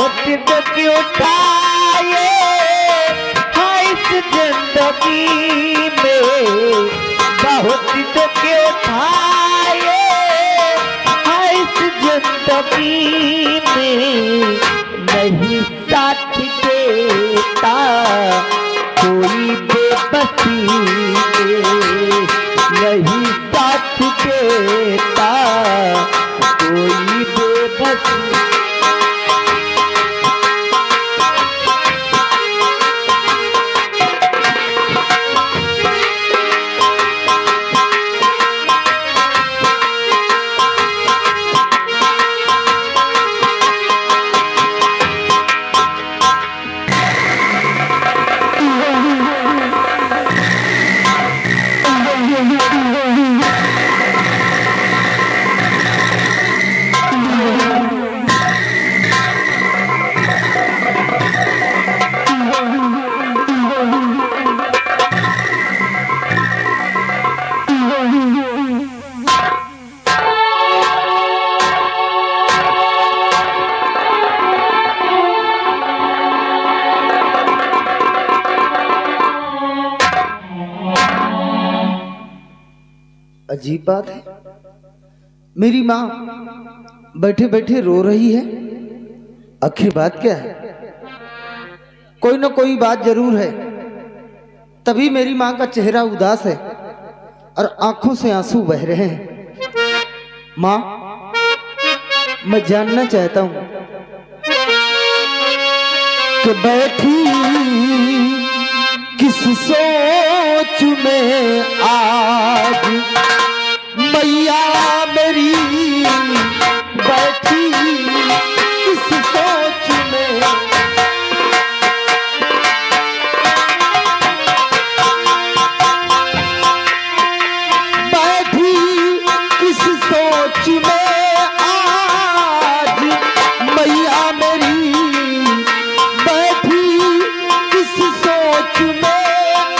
बहुत दुख उठाए हैं इस जिंदगी में, बहुत दुख उठाए हैं इस जिंदगी में। नहीं साथ देता कोई बेबसी में, नहीं साथ देता कोई बेबसी। अजीब बात है, मेरी माँ बैठे बैठे रो रही है। आखिर बात क्या है? कोई ना कोई बात जरूर है, तभी मेरी माँ का चेहरा उदास है और आंखों से आंसू बह रहे हैं। माँ, मैं जानना चाहता हूँ कि बैठी किस सोच में आज मैया मेरी, बैठी किस सोच में। बैठी किस सोच में आज मैया मेरी, बैठी किस सोच में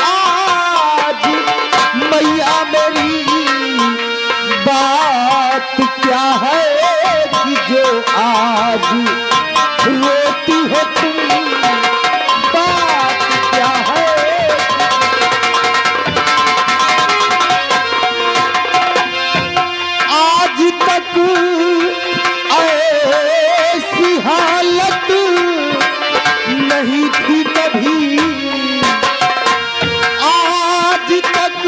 आज मैया मेरी। बात क्या है कि जो आज रोती हो तुम, बात क्या है? आज तक ऐसी हालत नहीं थी कभी, आज तक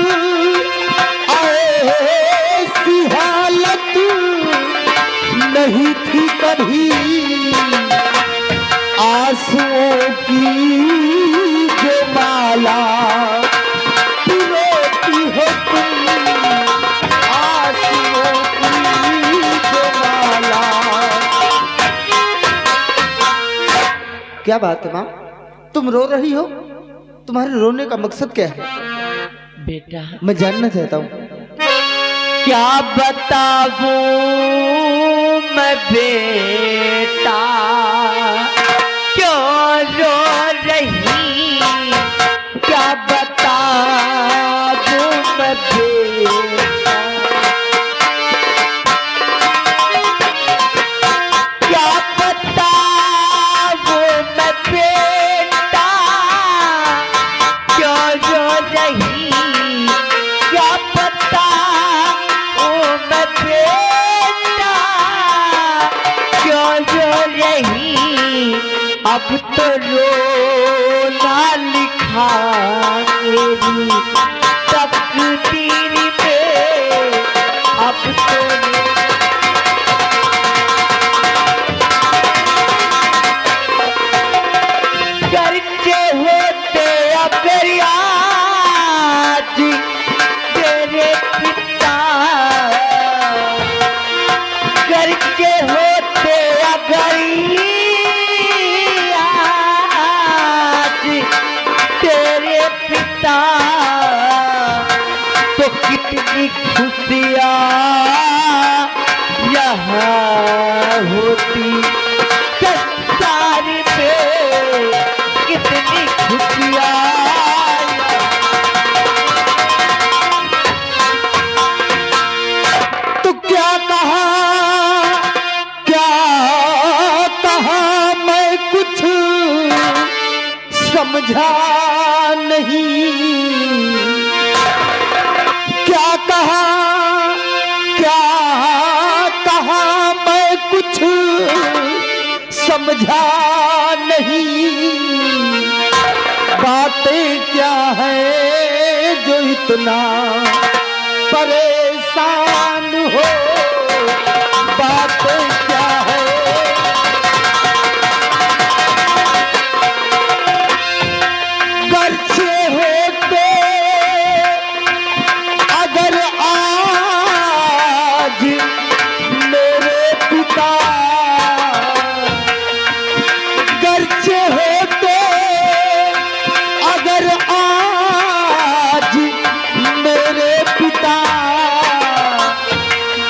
ऐसी हालत नहीं थी कभी। आंसुओं की जो माला पिरोती हो तुम, आंसुओं की जो माला। क्या बात है माँ, तुम रो रही हो? तुम्हारे रोने का मकसद क्या है? बेटा मैं जानना चाहता हूँ। क्या बताऊं मैं बेटा, क्यों रो रही, क्या बताऊं मैं बेटा, क्या बताऊं मैं बेटा, क्यों रो रही, क्या पता मैं बेटा, क्यों रो रही। अब तो रोना लिखा मेरी तकदीर में, अब तो करके होते अगर आज तेरे पिता, करके होते अगर आज तेरे पिता, तो कितनी खुशियाँ यहाँ होती संसार में, कितनी खुशियाँ। तो क्या कहा मैं समझा नहीं, क्या कहा मैं कुछ समझा नहीं, बातें क्या है जो इतना परेशान हो, बातें क्या है। गर्चे होते अगर आज मेरे पिता, गर्चे होते अगर आज मेरे पिता,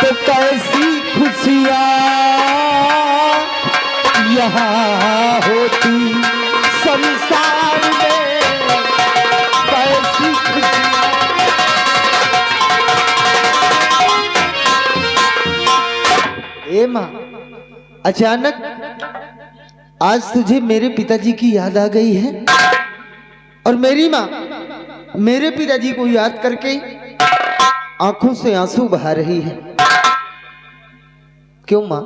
तो कैसी खुशियाँ यहाँ होती संसार में, कैसी खुशियाँ। ए माँ, अचानक आज तुझे मेरे पिताजी की याद आ गई है, और मेरी माँ मेरे पिताजी को याद करके आंखों से आंसू बहा रही है। क्यों माँ?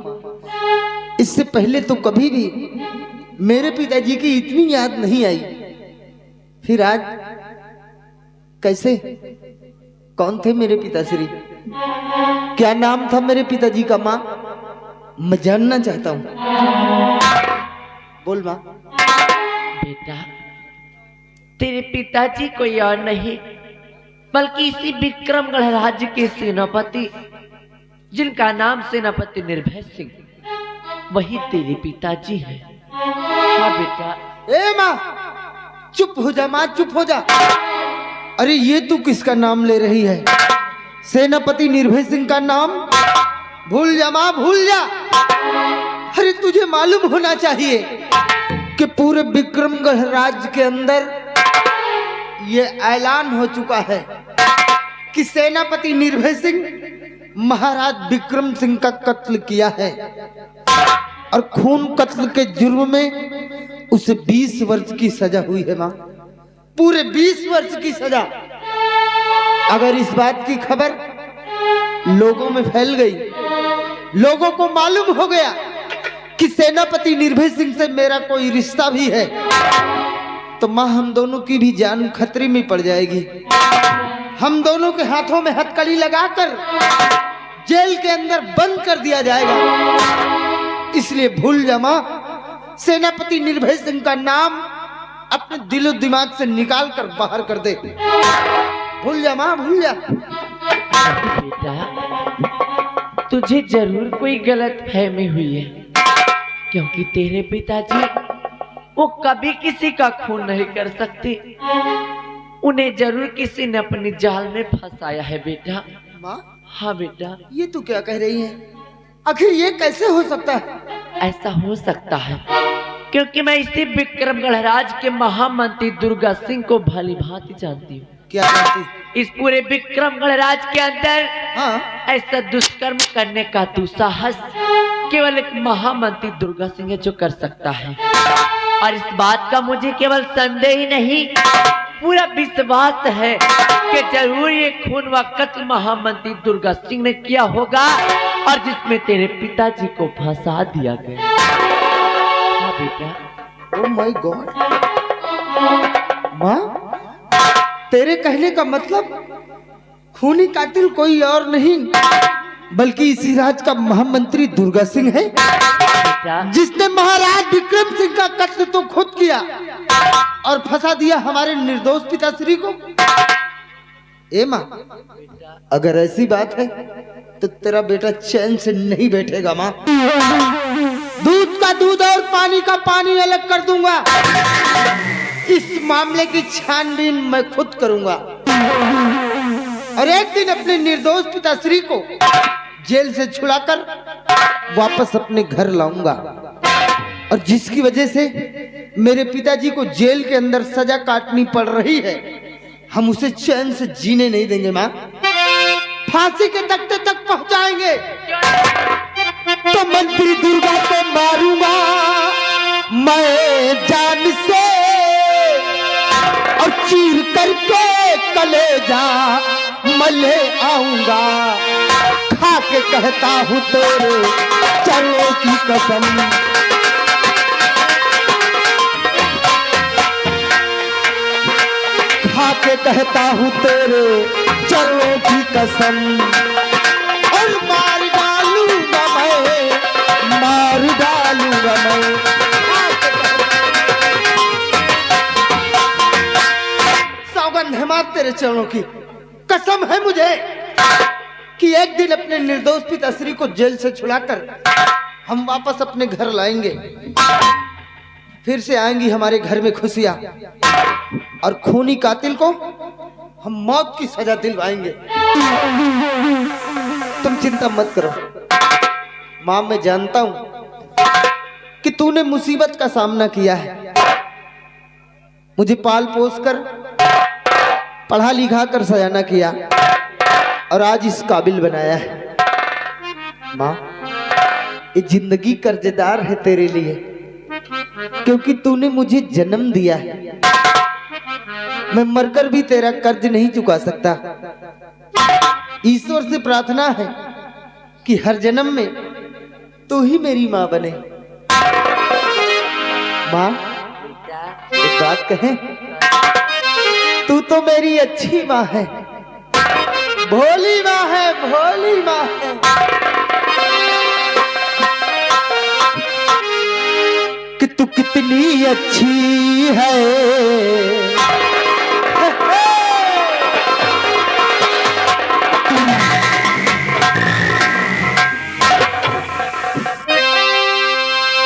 इससे पहले तो कभी भी मेरे पिताजी की इतनी याद नहीं आई, फिर आज कैसे? कौन थे मेरे पिताश्री? क्या नाम था मेरे पिताजी का माँ? मैं जानना चाहता हूँ। बोल माँ। बेटा, तेरे पिताजी कोई और नहीं बल्कि इसी विक्रमगढ़ राज्य के सेनापति, जिनका नाम सेनापति निर्भय सिंह, वही तेरे पिताजी हैं। हाँ बेटा। ए माँ, चुप हो जा माँ, चुप हो जा। अरे ये तू किसका नाम ले रही है? सेनापति निर्भय सिंह का नाम? भूल जा माँ, भूल जा। अरे तुझे मालूम होना चाहिए कि पूरे विक्रमगढ़ राज्य के अंदर ये ऐलान हो चुका है कि सेनापति निर्भय सिंह महाराज विक्रम सिंह का कत्ल किया है, और खून कत्ल के जुर्म में उसे 20 वर्ष की सजा हुई है माँ, पूरे 20 वर्ष की सजा। अगर इस बात की खबर लोगों में फैल गई, लोगों को मालूम हो गया कि सेनापति निर्भय सिंह से मेरा कोई रिश्ता भी है, तो माँ हम दोनों की भी जान खतरे में पड़ जाएगी। हम दोनों के हाथों में हथकड़ी लगाकर जेल के अंदर बंद कर दिया जाएगा। इसलिए भूल जा माँ, सेनापति निर्भय सिंह का नाम अपने दिलो दिमाग से निकाल कर बाहर कर दे। भूल जा माँ, भूल जा। बेटा, तुझे जरूर कोई गलत फहमी हुई है, क्योंकि तेरे पिताजी वो कभी किसी का खून नहीं कर सकते। उन्हें जरूर किसी ने अपनी जाल में फंसाया है बेटा। माँ? हाँ बेटा। ये तू क्या कह रही है? आखिर ये कैसे हो सकता है? ऐसा हो सकता है क्योंकि मैं इसी विक्रमगढ़ राज के महामंत्री दुर्गा सिंह को भली भांति जानती हूँ। क्या जानती? इस पूरे विक्रमगढ़ राज के अंदर हाँ? ऐसा दुष्कर्म करने का दुस्साहस केवल एक महामंत्री दुर्गा सिंह है जो कर सकता है, और इस बात का मुझे केवल संदेह ही नहीं, पूरा विश्वास है कि जरूर ये खून व कत्ल महामंत्री दुर्गा सिंह ने किया होगा, और जिसमें तेरे पिताजी को फंसा दिया गया। हाँ बेटा। Oh my God. माँ, तेरे कहने का मतलब खूनी कातिल कोई और नहीं बल्कि इसी राज का महामंत्री दुर्गा सिंह है, जिसने महाराज विक्रम सिंह का कत्ल तो खुद किया और फंसा दिया हमारे निर्दोष पिताश्री को। ए माँ, अगर ऐसी बात है तो तेरा बेटा चैन से नहीं बैठेगा माँ। दूध का दूध और पानी का पानी अलग कर दूंगा। इस मामले की छानबीन मैं खुद करूंगा, और एक दिन अपने निर्दोष पिताश्री को जेल से छुड़ाकर वापस अपने घर लाऊंगा, और जिसकी वजह से मेरे पिताजी को जेल के अंदर सजा काटनी पड़ रही है, हम उसे चैन से जीने नहीं देंगे माँ। फांसी के तख्ते तक पहुंचाएंगे तो मंत्री दुर्गा को मारूंगा मैं जान से, चीर करके कलेजा मले आऊंगा, खा के कहता हूँ तेरे चरणों की कसम। खा के कहता हूँ तेरे चरणों की कसम, और मार डालूंगा मैं, मार डालूंगा मैं। सौगंध है मां तेरे चरणों की, कसम है मुझे कि एक दिन अपने निर्दोष पिताश्री को जेल से छुड़ाकर हम वापस अपने घर लाएंगे। फिर से आएंगी हमारे घर में खुशियां, और खूनी कातिल को हम मौत की सजा दिलवाएंगे। तुम चिंता मत करो मां, मैं जानता हूं कि तूने मुसीबत का सामना किया है, मुझे पाल पोस कर पढ़ा लिखा कर सयाना किया और आज इस काबिल बनाया है। मां, ये जिंदगी कर्जदार है तेरे लिए, क्योंकि तूने मुझे जन्म दिया है। मैं मरकर भी तेरा कर्ज नहीं चुका सकता। ईश्वर से प्रार्थना है कि हर जन्म में तू ही मेरी मां बने। मां, एक बात कहें, तू तो मेरी अच्छी मां है, भोली मां है, भोली मां है। कि तू कितनी अच्छी है,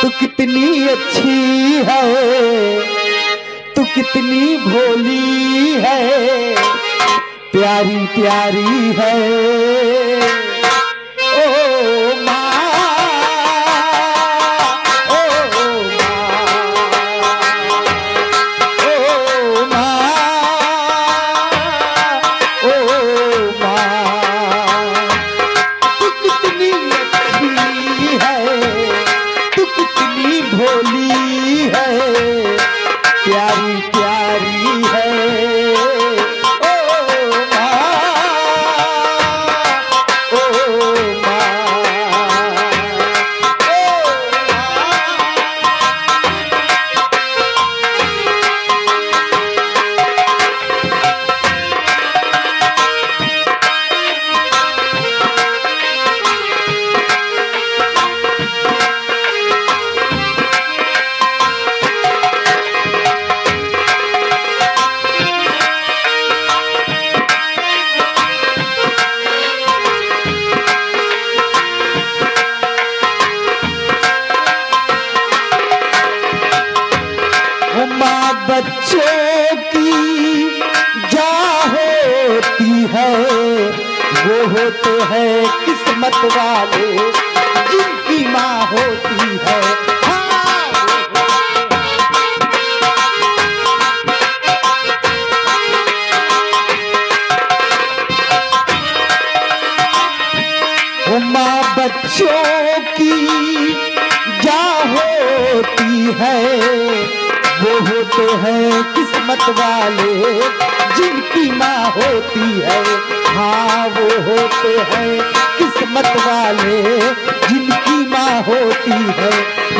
तू कितनी अच्छी है, तू कितनी भोली है, प्यारी प्यारी है। ओ माँ, ओ माँ, ओ माँ, तू कितनी अच्छी है, तू कितनी भोली है, प्यारी प्यारी है। बच्चों की जा होती है, वो होते हैं किस्मत वाले जिनकी माँ होती है। माँ बच्चों की जा होती है, वो होते हैं किस्मत वाले जिनकी माँ होती है। हाँ, वो होते हैं किस्मत वाले जिनकी माँ होती है।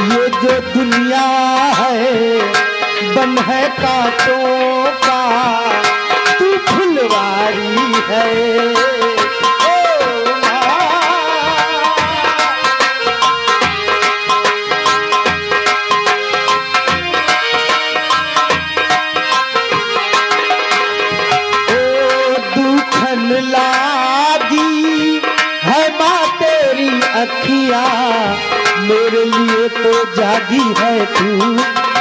ये जो दुनिया है बन है कांटों का, तू फुलवारी है। लागी है माँ तेरी अखियाँ, मेरे लिए तो जागी है तू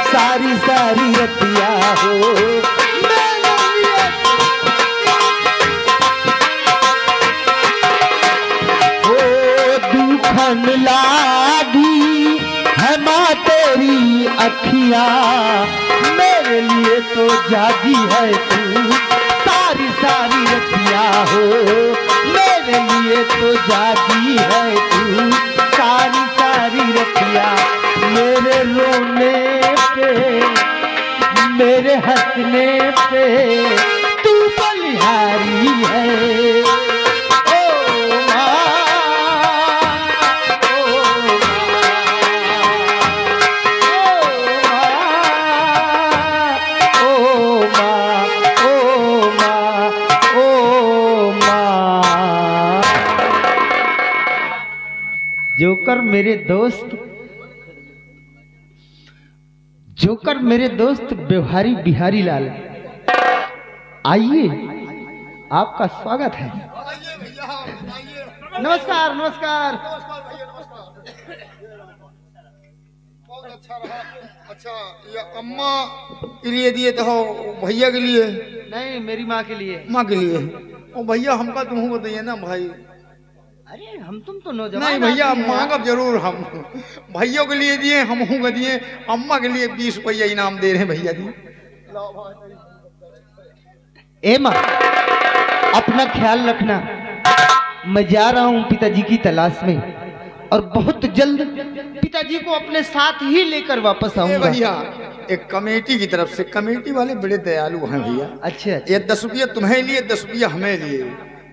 सारी सारी रतिया हो। दुखन लागी है माँ तेरी अखियाँ, मेरे लिए तो जागी है तू सारी सारी रतिया हो। मेरे लिए तो जागी है तू सारी सारी रतिया। मेरे रोने पे, मेरे हंसने पे तू बलिहारी है। ओ माँ, ओ माँ, ओ माँ, ओ माँ, ओ माँ। जोकर मेरे दोस्त बिहारी बिहारी लाल, आइए, आपका स्वागत है। नमस्कार नमस्कार। बहुत अच्छा रहा। अच्छा, ये अम्मा के लिए दिए तो हो, भैया के लिए? नहीं, मेरी माँ के लिए। माँ के लिए। ओ भैया हमका तुमको दिए ना भाई। अरे हम तुम तो नौजवान नहीं भैया, आदमी हैं। मांगब जरूर हम। भैयों के लिए दिए, हम को दिए। अम्मा के लिए 20 रुपया इनाम दे रहे हैं भैया जी। ए माँ, अपना ख्याल रखना। मैं जा रहा हूँ पिताजी की तलाश में, और बहुत जल्द पिताजी को अपने साथ ही लेकर वापस ए आऊंगा। भैया, एक कमेटी की तरफ से, कमेटी वाले बड़े दयालु हैं भैया। अच्छे ये 10 रुपया तुम्हें लिए, 10 रुपया हमें लिए।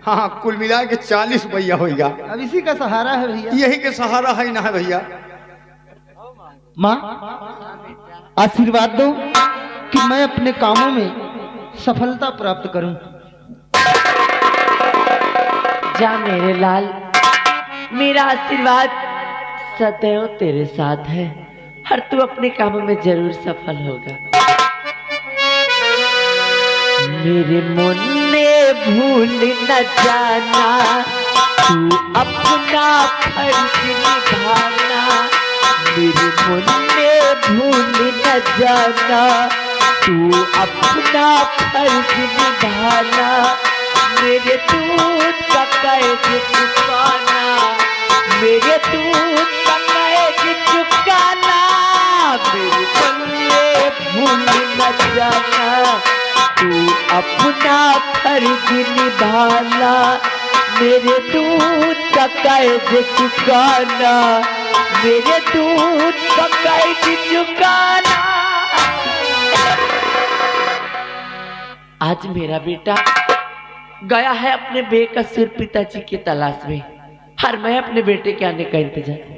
हाँ, कुल मिला के 40 रुपया होगा। अब इसी का सहारा है भैया। यही के सहारा है ना है भैया। माँ, आशीर्वाद दो कि मैं अपने कामों में सफलता प्राप्त करूं। जा मेरे लाल, मेरा आशीर्वाद सदैव तेरे साथ है, और तू अपने कामों में जरूर सफल होगा। मेरे मुन्ने भूल न जाना, तू अपना फर्ज निभाना। मेरे मुन्ने भूल न जाना, तू अपना फर्ज निभाना। मेरे दूध का कर्ज चुकाना, मेरे दूध का कर्ज चुकाना। मेरे मुन्ने भूल न जाना, तू अपना फर्ज निभाना। मेरे दूध का कर्ज चुकाना, मेरे दूध का कर्ज चुकाना। आज मेरा बेटा गया है अपने बेकसूर पिताजी की तलाश में, और मैं अपने बेटे के आने का इंतजार।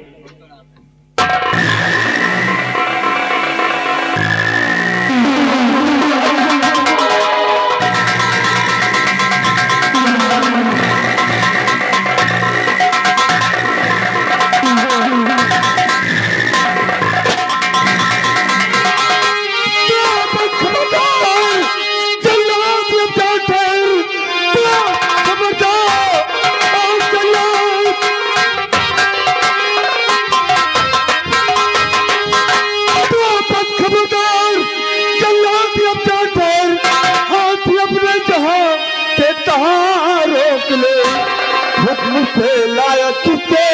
मुझसे लाया किससे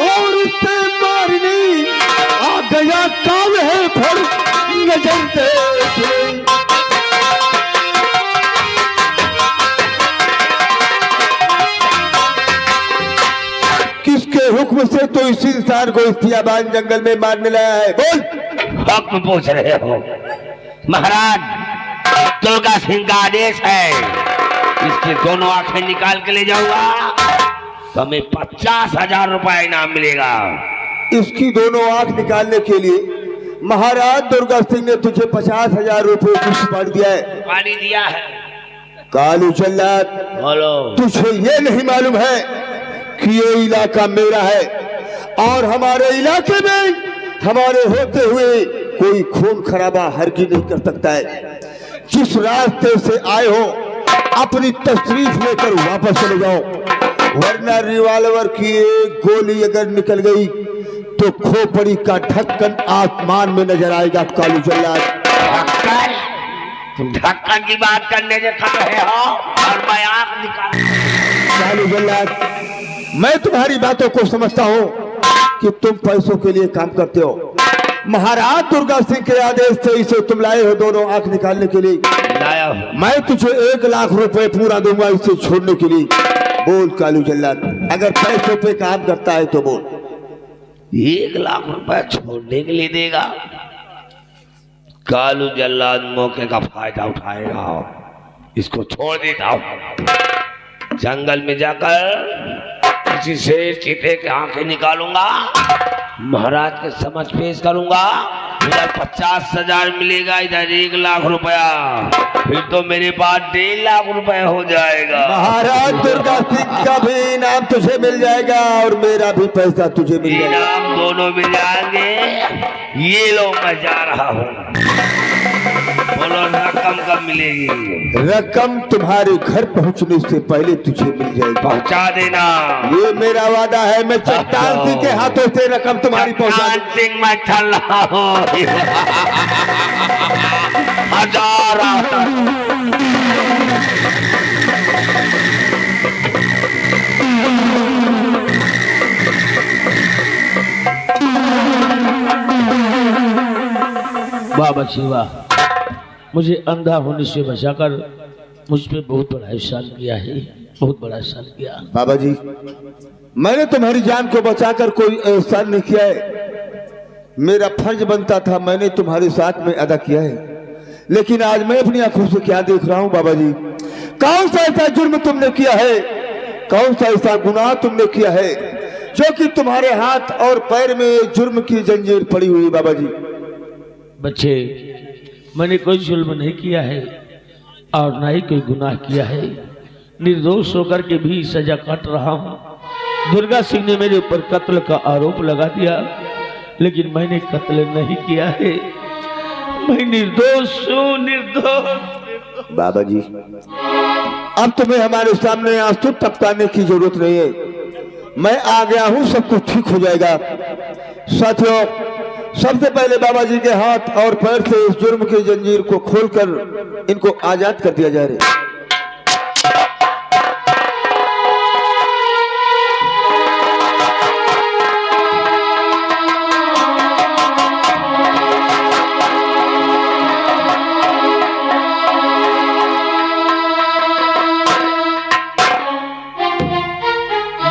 और उससे मारनी आ गया काम है फिर नजर से। किसके हुक्म से तो इस इंसान को इस बियाबान जंगल में मारने लाया है? बोल। हुक्म पूछ रहे हो महाराज, दुर्गा सिंह का आदेश है। इसकी दोनों आंखें निकाल के ले जाऊंगा तो हमें 50,000 रुपया इनाम मिलेगा। इसकी दोनों आंख निकालने के लिए महाराज दुर्गा सिंह ने तुझे 50,000 रुपये की सुपारी दिया है। पानी दिया है। कालू जल्लाद, बोलो। तुझे ये नहीं मालूम है कि ये इलाका मेरा है, और हमारे इलाके में हमारे होते हुए कोई खून खराबा हरगिज नहीं कर सकता है। जिस रास्ते से आए हो अपनी तशरीफ लेकर वापस चले जाओ, वरना रिवाल्वर की एक गोली अगर निकल गई तो खोपड़ी का ढक्कन आसमान में नजर आएगा। कालू जल्लाद, ढक्कन? तुम ढक्कन की बात करने से खा रहे हो और मैं आंख निकाल। कालू जल्लाद, मैं तुम्हारी बातों को समझता हूँ कि तुम पैसों के लिए काम करते हो। महाराज दुर्गा सिंह के आदेश से इसे तुम लाए हो दोनों आंख निकालने के लिए। लाया हूं। मैं तुझे 1 लाख रुपए पूरा दूंगा इसे छोड़ने के लिए। बोल कालू जल्लाद, अगर पैसों पे काम करता है तो बोल। 1 लाख रुपया छोड़ने के लिए देगा? कालू जल्लाद मौके का फायदा उठाएगा, इसको छोड़ देता हूँ। जंगल में जाकर किसी शेर चीते के आंखें निकालूंगा, महाराज के समझ पेश करूंगा। उधर 50,000 मिलेगा, इधर 1 लाख रुपया, फिर तो मेरे पास 1.5 लाख रुपया हो जाएगा। महाराज दुर्गा सिंह का भी इनाम तुझे मिल जाएगा और मेरा भी पैसा तुझे मिल जाएगा। इनाम दोनों मिल जाएंगे। ये लो मैं जा रहा हूँ। बोलो रकम कब मिलेगी? रकम तुम्हारे घर पहुंचने से पहले तुझे मिल जाएगी। पहुंचा देना। ये मेरा वादा है, मैं चट्टान सिंह के हाथों से रकम तुम्हारी पहुंचा दूंगा। सिंह मैं चल रहा हूँ। 1000 बाबा शिवा, मुझे अंधा होने से बचाकर मुझ पे बहुत बड़ा एहसान किया है, बहुत बड़ा एहसान किया। बाबा जी, मैंने तुम्हारी जान को बचाकर कोई एहसान नहीं किया है। मेरा फर्ज बनता था, मैंने तुम्हारे साथ में अदा किया है। लेकिन आज मैं अपनी आंखों से क्या देख रहा हूँ बाबा जी, कौन सा ऐसा जुर्म तुमने किया है, कौन सा ऐसा गुनाह तुमने किया है जो कि तुम्हारे हाथ और पैर में जुर्म की जंजीर पड़ी हुई। बाबा जी बच्चे, मैंने कोई जुल्म नहीं किया है और ना ही कोई गुनाह किया है। निर्दोष होकर के भी सजा काट रहा हूँ। दुर्गा सिंह ने मेरे ऊपर कत्ल का आरोप लगा दिया, लेकिन मैंने कत्ल नहीं किया है। मैं निर्दोष हूँ, निर्दोष। बाबा जी, अब तुम्हें हमारे सामने आंसू टपकाने की जरूरत नहीं है। मैं आ गया हूँ, सब कुछ ठीक हो जाएगा। साथियों, सबसे पहले बाबा जी के हाथ और पैर से इस जुर्म की जंजीर को खोलकर इनको आजाद कर दिया जा रहा है।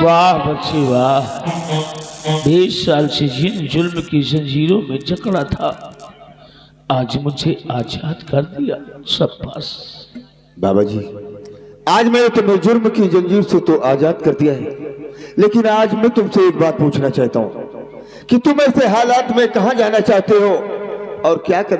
वाह बच्ची वाह, 20 साल से जिन जुल्म की जंजीरों में जकड़ा था, आज मुझे आजाद कर दिया। सब पास। बाबा जी, आज मैंने तुम्हें जुर्म की जंजीर से तो आजाद कर दिया है, लेकिन आज मैं तुमसे एक बात पूछना चाहता हूँ कि तुम ऐसे हालात में कहाँ जाना चाहते हो और क्या कर